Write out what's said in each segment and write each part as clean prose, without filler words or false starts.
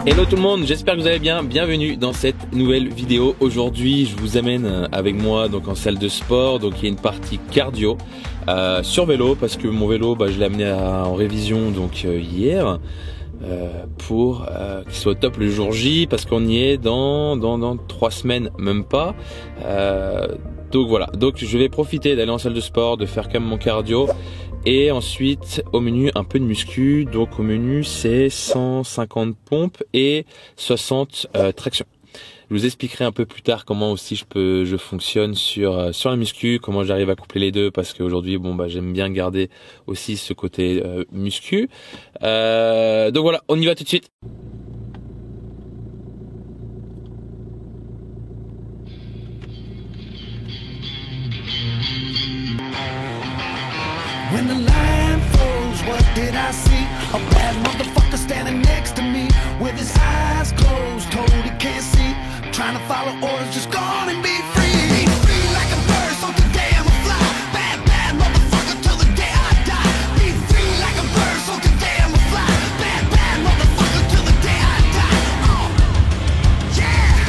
Hello tout le monde, j'espère que vous allez bien, bienvenue dans cette nouvelle vidéo. Aujourd'hui je vous amène avec moi donc en salle de sport, donc il y a une partie cardio sur vélo parce que mon vélo je l'ai amené en révision donc hier pour qu'il soit au top le jour J parce qu'on y est dans 3 semaines même pas. Donc voilà, donc je vais profiter d'aller en salle de sport, de faire quand même mon cardio. Et ensuite au menu un peu de muscu, donc au menu c'est 150 pompes et 60 tractions. Je vous expliquerai un peu plus tard comment aussi je fonctionne sur la muscu, comment j'arrive à coupler les deux parce qu'aujourd'hui j'aime bien garder aussi ce côté muscu. Donc voilà, on y va tout de suite. When the line froze, what did I see? A bad motherfucker standing next to me with his eyes closed, told he can't see. Trying to follow orders, just gone and be free. Be free like a bird, so today I'm a fly. Bad, bad motherfucker till the day I die. Be free like a bird, so today I'm a fly. Bad, bad motherfucker till the day I die. Yeah.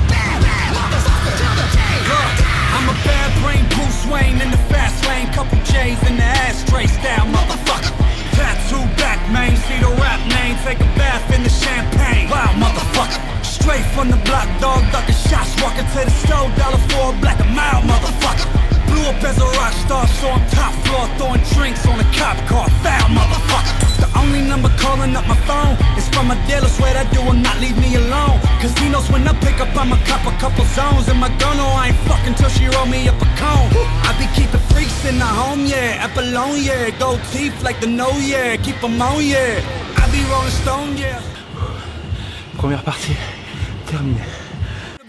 Bad, bad motherfucker till the day I die. I'm a bad brain Bruce Wayne in the fast lane. Couple J's in the ashtray style, motherfucker. Tattoo back, man, see the rap name. Take a bath in the champagne. Wow, motherfucker. Straight from the block, dog, ducking shots. Walking to the store, dollar for a black a mile, motherfucker. Blew up as a rock star, so on top floor, throwing drinks on a cop car. Foul, motherfucker. The only number calling up my phone is from a dealer, swear that dude will not leave me alone. Cause he knows when I pick up, I'ma cop a couple zones. And my girl know I ain't fucking till she roll me up a cone. I be keeping freaks in the home, yeah. Apollon, yeah. Gold teeth like the no, yeah. Keep them on, yeah. I be rolling stone, yeah. Première partie terminée.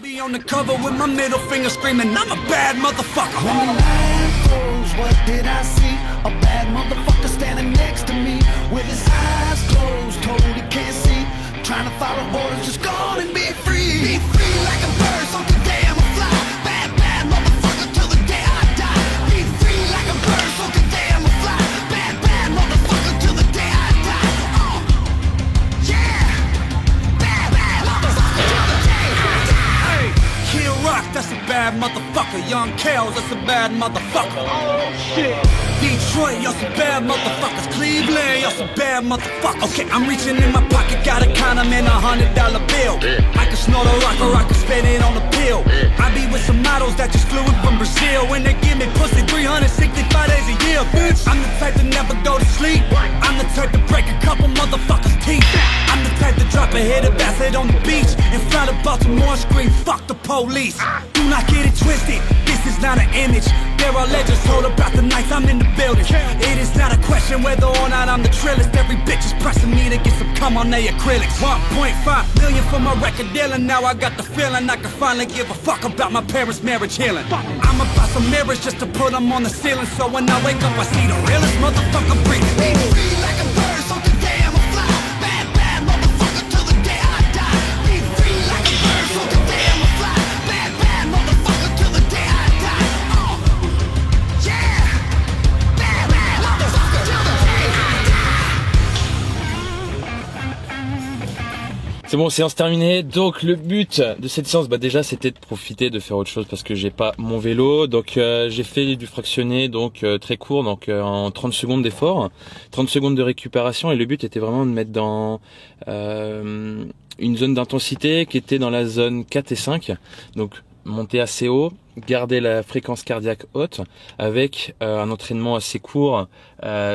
Be on the cover with my middle finger screaming, I'm a bad motherfucker. When the line froze, what did I see? A bad motherfucker standing next to me with his eyes closed, told he can't see. Trying to follow orders, just gone and be free. Be free like a bird, so today I'm a fly. Bad, bad motherfucker till the day I die. Be free like a bird, so today I'm a fly. Bad, bad motherfucker till the day I die. Yeah. Bad, bad motherfucker till the day I die. Hey, Kid Rock, that's a bad motherfucker. Young Kales, that's a bad motherfucker. Oh shit. Detroit, y'all some bad motherfuckers. Cleveland, y'all some bad motherfuckers. Okay, I'm reaching in my pocket, got a condom and $100 bill. I can snort a rock or I can spend it on a pill. I be with some models that just flew in from Brazil. When they give me pussy 365 days a year, bitch. I'm the type to never go to sleep. I'm the type to break a couple motherfuckers' teeth. I'm the type to drop a hit of acid on the beach in front of Baltimore and scream, fuck the police. Do not get it twisted, this is not an image. There are legends told about the nights I'm in the building. It is not a question whether or not I'm the trillest. Every bitch is pressing me to get some cum on their acrylics. 1.5 million for my record deal, and now I got the feeling I can finally give a fuck about my parents' marriage healing. I'ma buy some mirrors just to put them on the ceiling, so when I wake up I see the realest motherfucker breathing. Be free like a bird, so today I'm a fly. Bad, bad motherfucker till the day I die. Be free like a bird, so today I'm a fly. Bad, bad motherfucker till the day I die. Yeah. Bad, bad motherfucker till the day I die. C'est bon, séance terminée. Donc le but de cette séance, déjà c'était de profiter de faire autre chose parce que j'ai pas mon vélo. Donc j'ai fait du fractionné, donc très court, donc en 30 secondes d'effort, 30 secondes de récupération. Et le but était vraiment de mettre dans une zone d'intensité qui était dans la zone 4 et 5. Donc monter assez haut, garder la fréquence cardiaque haute avec un entraînement assez court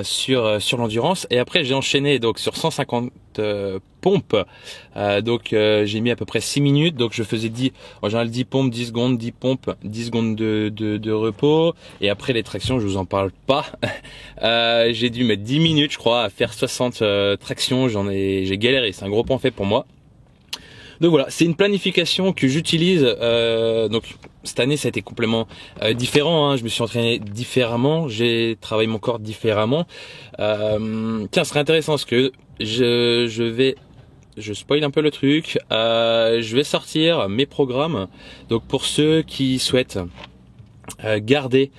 sur l'endurance. Et après j'ai enchaîné donc sur 150 pompes. J'ai mis à peu près 6 minutes. Donc je faisais en général 10 pompes, 10 secondes, 10 pompes, 10 secondes de repos. Et après les tractions, je vous en parle pas. J'ai dû mettre 10 minutes je crois à faire 60 tractions. J'ai galéré, c'est un gros point fait pour moi. Donc voilà, c'est une planification que j'utilise. Donc cette année, ça a été complètement différent. Hein. Je me suis entraîné différemment, j'ai travaillé mon corps différemment. Tiens, ce serait intéressant parce que je spoil un peu le truc. Je vais sortir mes programmes. Donc pour ceux qui souhaitent garder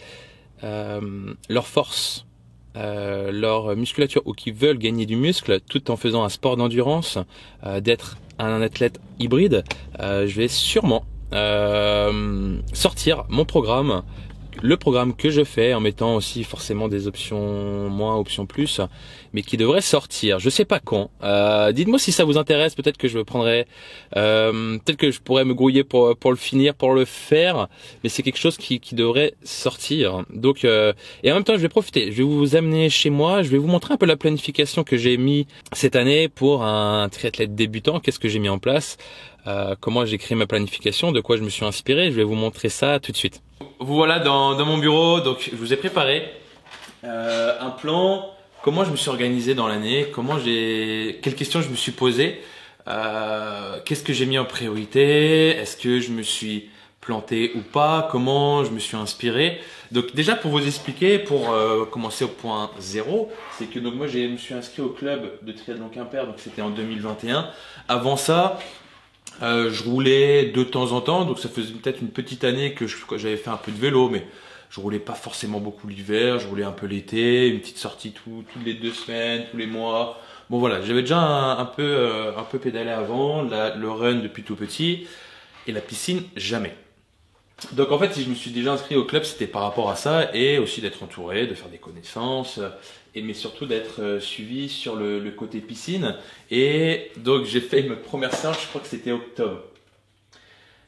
leur force, leur musculature ou qui veulent gagner du muscle tout en faisant un sport d'endurance, d'être un athlète hybride, je vais sûrement sortir mon programme, le programme que je fais en mettant aussi forcément des options moins, options plus, mais qui devrait sortir. Je sais pas quand. Dites-moi si ça vous intéresse. Peut-être que je le prendrai. Peut-être que je pourrais me grouiller pour le finir, pour le faire. Mais c'est quelque chose qui devrait sortir. Donc et en même temps, je vais profiter. Je vais vous amener chez moi. Je vais vous montrer un peu la planification que j'ai mis cette année pour un triathlète débutant. Qu'est-ce que j'ai mis en place? Comment j'ai créé ma planification, de quoi je me suis inspiré. Je vais vous montrer ça tout de suite. Vous voilà dans mon bureau. Donc je vous ai préparé un plan. Comment je me suis organisé dans l'année, quelles questions je me suis posé, qu'est-ce que j'ai mis en priorité, est-ce que je me suis planté ou pas, comment je me suis inspiré. Donc déjà pour vous expliquer, pour commencer au point 0, c'est que donc moi je me suis inscrit au club de triathlon Quimper, donc c'était en 2021. Avant ça, je roulais de temps en temps, donc ça faisait peut-être une petite année que j'avais fait un peu de vélo, mais je roulais pas forcément beaucoup l'hiver, je roulais un peu l'été, une petite sortie toutes les 2 semaines, tous les mois. Bon voilà, j'avais déjà un peu pédalé avant, le run depuis tout petit, et la piscine jamais. Donc en fait, si je me suis déjà inscrit au club, c'était par rapport à ça, et aussi d'être entouré, de faire des connaissances, mais surtout d'être suivi sur le côté piscine. Et donc j'ai fait ma première séance, je crois que c'était octobre.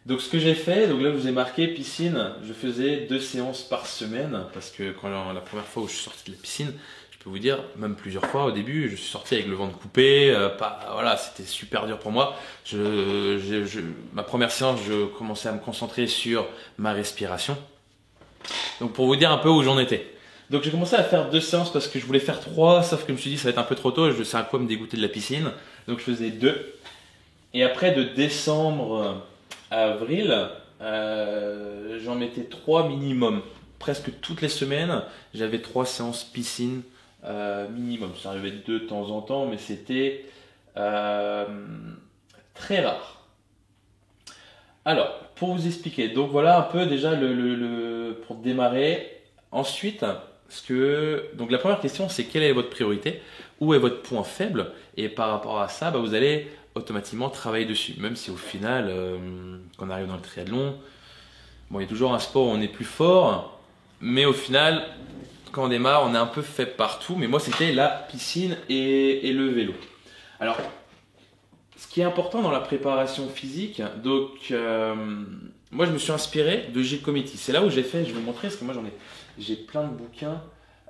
Donc ce que j'ai fait, donc là je vous ai marqué piscine, je faisais 2 séances par semaine, parce que quand la première fois où je suis sorti de la piscine, je peux vous dire, même plusieurs fois au début, je suis sorti avec le ventre coupé, voilà, c'était super dur pour moi. Ma première séance, je commençais à me concentrer sur ma respiration. Donc pour vous dire un peu où j'en étais. Donc j'ai commencé à faire 2 séances parce que je voulais faire 3, sauf que je me suis dit ça va être un peu trop tôt, je sais à quoi me dégoûter de la piscine. Donc je faisais 2. Et après de décembre à avril, j'en mettais 3 minimum. Presque toutes les semaines, j'avais 3 séances piscine minimum. Ça arrivait 2 de temps en temps, mais c'était très rare. Alors, pour vous expliquer, donc voilà un peu déjà pour démarrer. Ensuite, donc la première question, c'est quelle est votre priorité? Où est votre point faible? Et par rapport à ça, vous allez automatiquement travailler dessus. Même si au final, quand on arrive dans le triathlon, bon, il y a toujours un sport où on est plus fort, mais au final, quand on démarre, on est un peu faible partout. Mais moi, c'était la piscine et le vélo. Alors, ce qui est important dans la préparation physique, donc moi je me suis inspiré de Gilles Cometti. C'est là où j'ai fait, je vais vous montrer parce que moi j'ai plein de bouquins.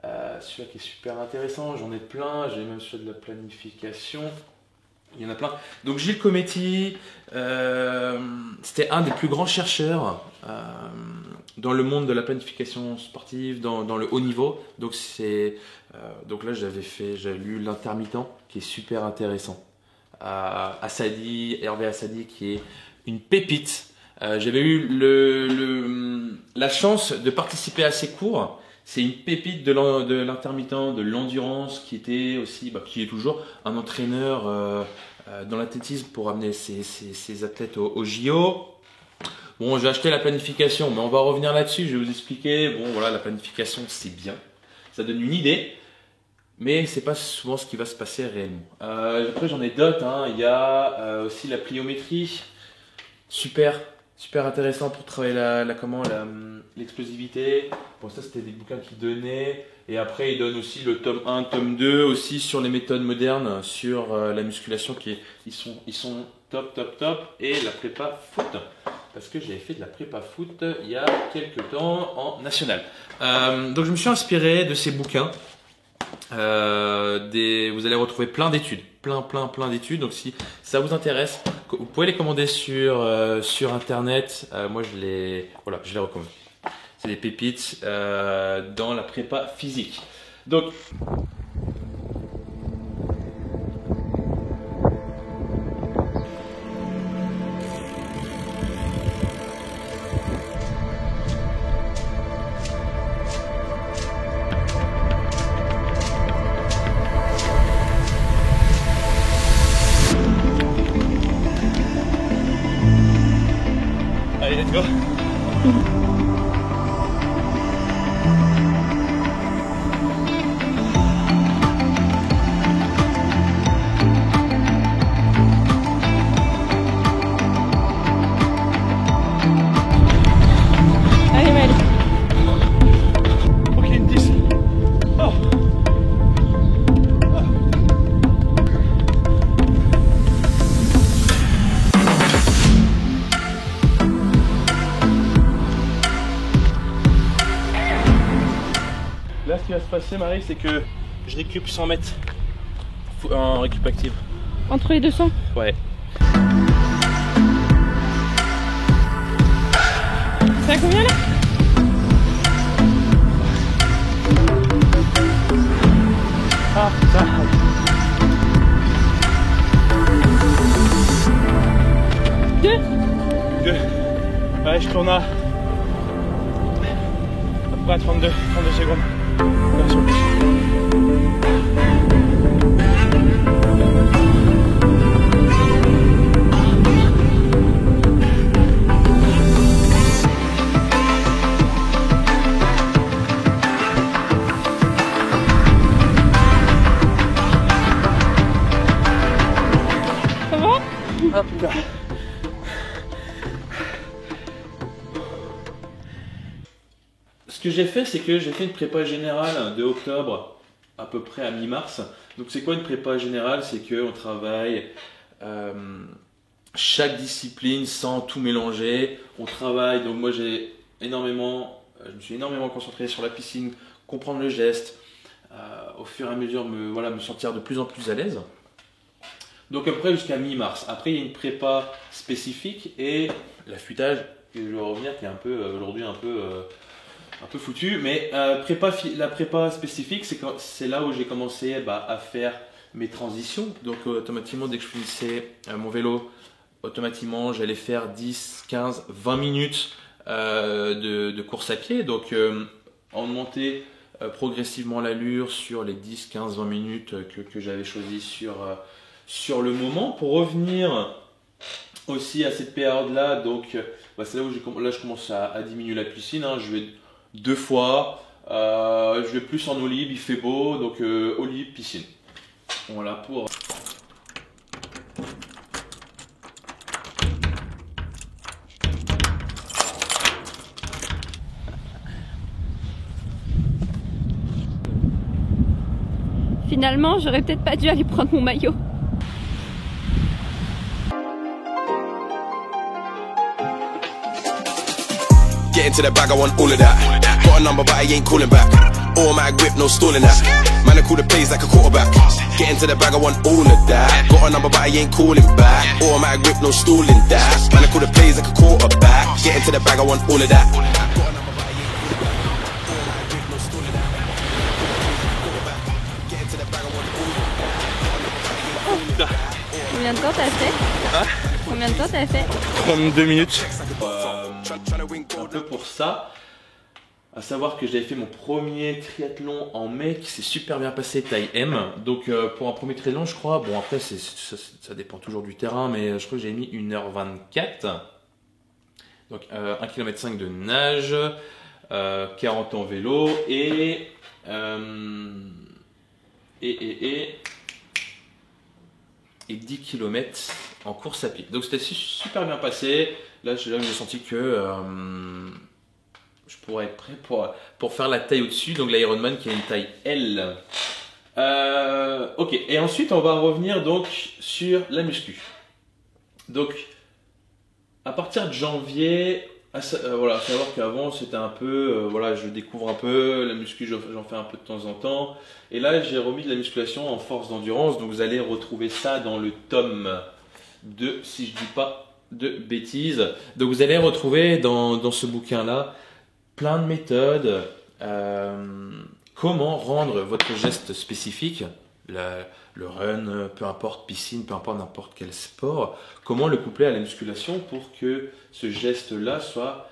Celui-là qui est super intéressant, j'en ai plein, j'ai même celui de la planification. Il y en a plein. Donc Gilles Cometti, c'était un des plus grands chercheurs dans le monde de la planification sportive, dans le haut niveau. Donc là j'avais lu L'Intermittent qui est super intéressant. Hervé Assadi qui est une pépite. J'avais eu la chance de participer à ses cours. C'est une pépite de l'intermittent, de l'endurance, qui était aussi, qui est toujours un entraîneur dans l'athlétisme pour amener ses athlètes au JO. Bon, j'ai acheté la planification, mais on va revenir là-dessus. Je vais vous expliquer. Bon, voilà, la planification, c'est bien. Ça donne une idée. Mais c'est pas souvent ce qui va se passer réellement. Après j'en ai d'autres, hein. Il y a aussi la pliométrie, super intéressant pour travailler l'explosivité. Bon, ça c'était des bouquins qu'ils donnaient. Et après ils donnent aussi le tome 1, tome 2 aussi sur les méthodes modernes, sur la musculation ils sont top. Et la prépa foot. parce que j'avais fait de la prépa foot il y a quelques temps en national. Donc je me suis inspiré de ces bouquins. Vous allez retrouver plein d'études, plein d'études. Donc si ça vous intéresse, vous pouvez les commander sur internet. Moi je les recommande. C'est des pépites dans la prépa physique. Donc allez, let's go. Allez, Mali. Ok, une 10. Oh. Là, ce qui va se passer, Marie, c'est que je récup 100 mètres en récup active. Entre les 200. Ouais. C'est à combien là? Ah, ça. Deux. Ouais, je tourne à peu près à 32 secondes. Là, sur le pitch. Ça va? Ah putain. Ce que j'ai fait, c'est que j'ai fait une prépa générale de octobre à peu près à mi-mars. Donc c'est quoi une prépa générale? C'est qu'on travaille chaque discipline sans tout mélanger. On travaille, donc moi je me suis énormément concentré sur la piscine, comprendre le geste, au fur et à mesure me sentir de plus en plus à l'aise. Donc après jusqu'à mi-mars. Après il y a une prépa spécifique et l'affûtage, je vais revenir, qui est un peu aujourd'hui un peu foutu, mais la prépa spécifique, c'est là où j'ai commencé à faire mes transitions. Donc automatiquement, dès que je finissais mon vélo, automatiquement j'allais faire 10, 15, 20 minutes de course à pied. Donc on montait progressivement l'allure sur les 10, 15, 20 minutes que j'avais choisi sur le moment. Pour revenir aussi à cette période-là, donc c'est là où je commence à diminuer la piscine. Hein. Je vais 2 fois, je vais plus en eau libre, il fait beau, donc eau libre, piscine. Voilà pour... Finalement, j'aurais peut-être pas dû aller prendre mon maillot. Get into the bag, I want all of that. Got a number, but I ain't calling back. Automatic whip, no stalling that. Man, I call the plays like a quarterback. Get into the bag, I want all of that. Got a number, but I ain't calling back. Automatic whip, no stalling that. Man, I call the plays like a quarterback. Get into the bag, I want all of that. Combien de temps t'as fait? Hein? Combien de temps t'as fait? 32 minutes. Un peu pour ça. À savoir que j'avais fait mon premier triathlon en mai qui s'est super bien passé, taille M. Donc pour un premier triathlon, je crois, bon après ça dépend toujours du terrain, mais je crois que j'avais mis 1h24. Donc 1,5 km de nage, 40 en vélo et 10 km en course à pied. Donc c'était super bien passé. Là j'ai senti que je pourrais être prêt pour faire la taille au-dessus, donc l'Ironman qui a une taille L. Ok, et ensuite on va revenir donc sur la muscu. Donc À partir de janvier, voilà, savoir qu'avant c'était un peu, voilà, je découvre un peu la muscu, j'en fais un peu de temps en temps. Et là, j'ai remis de la musculation en force d'endurance. Donc vous allez retrouver ça dans le tome 2, si je dis pas de bêtises. Donc vous allez retrouver dans ce bouquin-là plein de méthodes. Comment rendre votre geste spécifique, le run, peu importe, piscine, peu importe n'importe quel sport, comment le coupler à la musculation pour que ce geste-là soit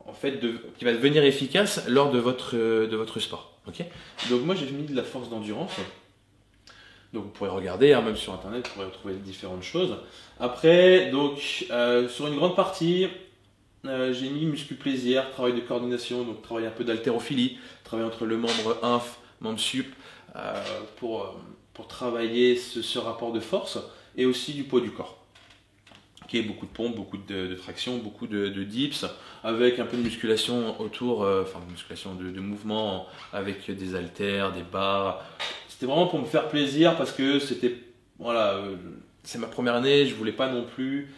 en fait qui va devenir efficace lors de votre sport. Okay, donc moi j'ai mis de la force d'endurance. Donc vous pourrez regarder, hein, même sur internet, vous pourrez retrouver différentes choses. Après, donc sur une grande partie, j'ai mis muscu plaisir, travail de coordination, donc travail un peu d'haltérophilie, travail entre le membre inf, membre sup, pour travailler ce rapport de force, et aussi du poids du corps. Okay, beaucoup de pompes, beaucoup de traction, beaucoup de dips, avec un peu de musculation autour, enfin de musculation de mouvement, avec des haltères, des barres. C'était vraiment pour me faire plaisir parce que c'était, voilà, c'est ma première année, je voulais pas non plus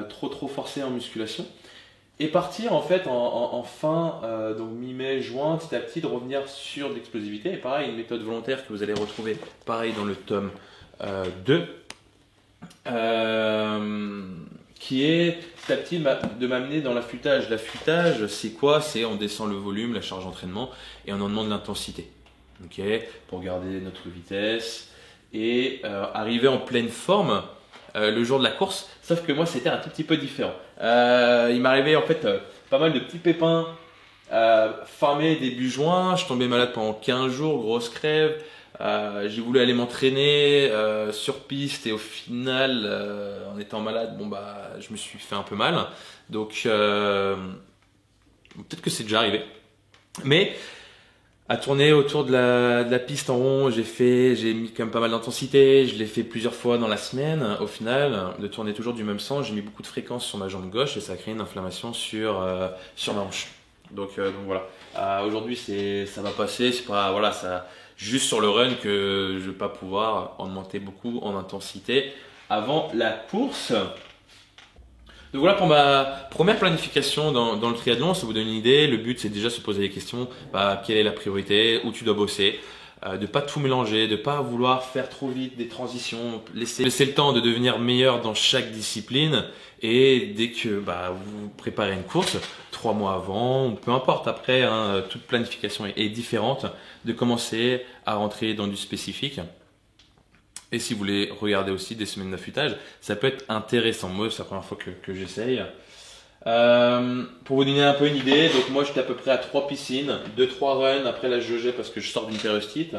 trop forcer en musculation. Et partir en fait en fin, donc mi-mai, juin, petit à petit de revenir sur l'explosivité. Et pareil, une méthode volontaire que vous allez retrouver pareil dans le tome 2, qui est petit à petit de m'amener dans l'affûtage. L'affûtage, c'est quoi? C'est on descend le volume, la charge d'entraînement, et on en demande l'intensité. Okay, pour garder notre vitesse et arriver en pleine forme le jour de la course, sauf que moi c'était un tout petit peu différent. Il m'arrivait en fait pas mal de petits pépins fin mai, début juin, je tombais malade pendant 15 jours, grosse crève, j'ai voulu aller m'entraîner sur piste et au final en étant malade, bon bah je me suis fait un peu mal, donc peut-être que c'est déjà arrivé, mais à tourner autour de la piste en rond, j'ai mis quand même pas mal d'intensité, je l'ai fait plusieurs fois dans la semaine. Au final, de tourner toujours du même sens, j'ai mis beaucoup de fréquence sur ma jambe gauche et ça a créé une inflammation sur ma hanche. Donc voilà. Aujourd'hui, ça va passer. C'est pas voilà, ça juste sur le run que je vais pas pouvoir augmenter beaucoup en intensité avant la course. Donc voilà pour ma première planification dans le triathlon, ça vous donne une idée. Le but c'est déjà se poser des questions, quelle est la priorité, où tu dois bosser, de pas tout mélanger, de pas vouloir faire trop vite des transitions, laisser le temps de devenir meilleur dans chaque discipline. Et dès que vous préparez une course, 3 mois avant, peu importe après, hein, toute planification est différente, de commencer à rentrer dans du spécifique. Et si vous voulez regarder aussi des semaines d'affûtage, ça peut être intéressant. Moi, c'est la première fois que j'essaye. Pour vous donner un peu une idée, donc moi j'étais à peu près à 3 piscines, 2-3 runs, après là je jaugeais parce que je sors d'une périostite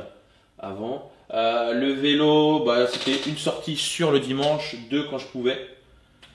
avant. Le vélo, c'était une sortie sur le dimanche, 2 quand je pouvais.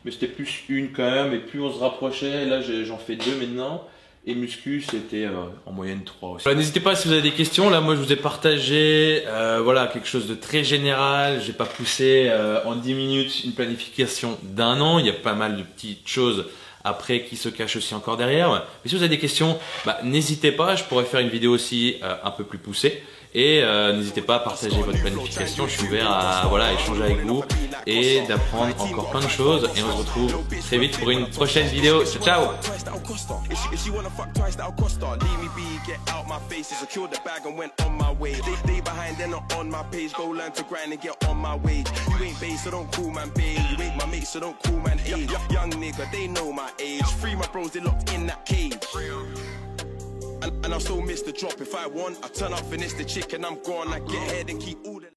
Mais c'était plus une quand même, et plus on se rapprochait, là j'en fais 2 maintenant. Et muscu, c'était en moyenne 3 aussi. Voilà, n'hésitez pas si vous avez des questions. Là, moi, je vous ai partagé voilà, quelque chose de très général. J'ai pas poussé en 10 minutes une planification d'un an. Il y a pas mal de petites choses après qui se cachent aussi encore derrière. Mais si vous avez des questions, n'hésitez pas. Je pourrais faire une vidéo aussi un peu plus poussée. Et n'hésitez pas à partager votre planification. Je suis ouvert à échanger avec vous et d'apprendre encore plein de choses. Et on se retrouve très vite pour une prochaine vidéo. Ciao, ciao! If she wanna fuck twice, that'll cost her. Leave me be, get out my face. Secured the bag and went on my way. They behind, they're not on my page. Go learn to grind and get on my wage. You ain't base, so don't call man babe. You ain't my mate, so don't call man age. Young nigga, they know my age. Free my bros, they locked in that cage. And I'll still miss the drop. If I want, I turn up, finish the chicken, I'm gone. I get ahead and keep all the